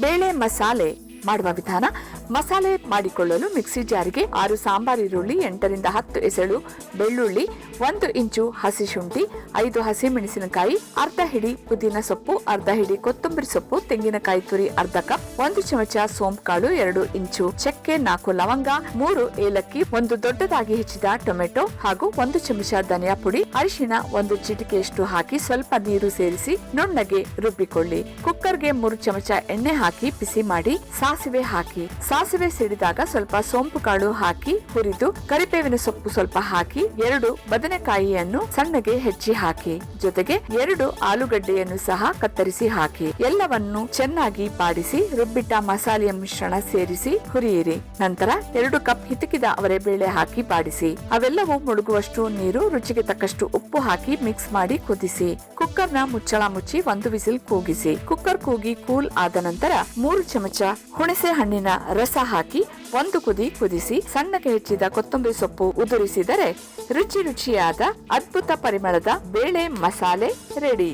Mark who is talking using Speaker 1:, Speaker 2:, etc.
Speaker 1: ಬೇಳೆ ಮಸಾಲೆ ಮಾಡುವ ವಿಧಾನ. ಮಸಾಲೆ ಮಾಡಿಕೊಳ್ಳಲು ಮಿಕ್ಸಿ ಜಾರಿಗೆ 6 ಸಾಂಬಾರ್ ಈರುಳ್ಳಿ, 8 ರಿಂದ 10 ಎಸಳು ಬೆಳ್ಳುಳ್ಳಿ, 1 ಇಂಚು ಹಸಿ ಶುಂಠಿ, 5 ಹಸಿ ಮೆಣಸಿನಕಾಯಿ, ಅರ್ಧ ಹಿಡಿ ಪುದೀನ ಸೊಪ್ಪು, ಅರ್ಧ ಹಿಡಿ ಕೊತ್ತಂಬರಿ ಸೊಪ್ಪು, ತೆಂಗಿನಕಾಯಿ ತುರಿ ಅರ್ಧ ಕಪ್, 1 ಚಮಚ ಸೋಂಪು ಕಾಳು, 2 ಇಂಚು ಚಕ್ಕೆ, 4 ಲವಂಗ, 3 ಏಲಕ್ಕಿ, 1 ದೊಡ್ಡದಾಗಿ ಹೆಚ್ಚಿದ ಟೊಮೆಟೊ ಹಾಗೂ 1 ಚಮಚ ಧನಿಯಾ ಪುಡಿ, ಅರಿಶಿಣ 1 ಚಿಟಿಕೆಯಷ್ಟು ಹಾಕಿ ಸ್ವಲ್ಪ ನೀರು ಸೇರಿಸಿ ನುಣ್ಣಗೆ ರುಬ್ಬಿಕೊಳ್ಳಿ. ಕುಕ್ಕರ್ಗೆ 3 ಚಮಚ ಎಣ್ಣೆ ಹಾಕಿ ಬಿಸಿ ಮಾಡಿ ಸಾಸಿವೆ ಹಾಕಿ. ಸಾಸಿವೆ ಸಿಡಿದಾಗ ಸ್ವಲ್ಪ ಸೋಂಪು ಕಾಳು ಹಾಕಿ ಹುರಿದು ಕರಿಬೇವಿನ ಸೊಪ್ಪು ಸ್ವಲ್ಪ ಹಾಕಿ 2 ಬದನೆಕಾಯಿಯನ್ನು ಸಣ್ಣಗೆ ಹೆಚ್ಚಿ ಹಾಕಿ. ಜೊತೆಗೆ 2 ಆಲೂಗಡ್ಡೆಯನ್ನು ಸಹ ಕತ್ತರಿಸಿ ಹಾಕಿ. ಎಲ್ಲವನ್ನು ಚೆನ್ನಾಗಿ ಬಾಡಿಸಿ ರುಬ್ಬಿಟ್ಟ ಮಸಾಲೆಯ ಮಿಶ್ರಣ ಸೇರಿಸಿ ಹುರಿಯಿರಿ. ನಂತರ 2 ಕಪ್ ಹಿತಕಿದ ಅವರೆಬೇಳೆ ಹಾಕಿ ಬಾಡಿಸಿ. ಅವೆಲ್ಲವೂ ಮುಳುಗುವಷ್ಟು ನೀರು, ರುಚಿಗೆ ತಕ್ಕಷ್ಟು ಉಪ್ಪು ಹಾಕಿ ಮಿಕ್ಸ್ ಮಾಡಿ ಕುದಿಸಿ. ಕುಕ್ಕರ್ನ ಮುಚ್ಚಳ ಮುಚ್ಚಿ 1 ವಿಸಿಲ್ ಕೂಗಿಸಿ. ಕುಕ್ಕರ್ ಕೂಗಿ ಕೂಲ್ ಆದ ನಂತರ 3 ಚಮಚ ಹುಣಸೆ ಹಣ್ಣಿನ ರಸ ಹಾಕಿ 1 ಕುದಿ ಕುದಿಸಿ ಸಣ್ಣಗೆ ಹೆಚ್ಚಿದ ಕೊತ್ತಂಬರಿ ಸೊಪ್ಪು ಉದುರಿಸಿದರೆ ರುಚಿಯಾದ ಅದ್ಭುತ ಪರಿಮಳದ ಬೇಳೆ ಮಸಾಲೆ ರೆಡಿ.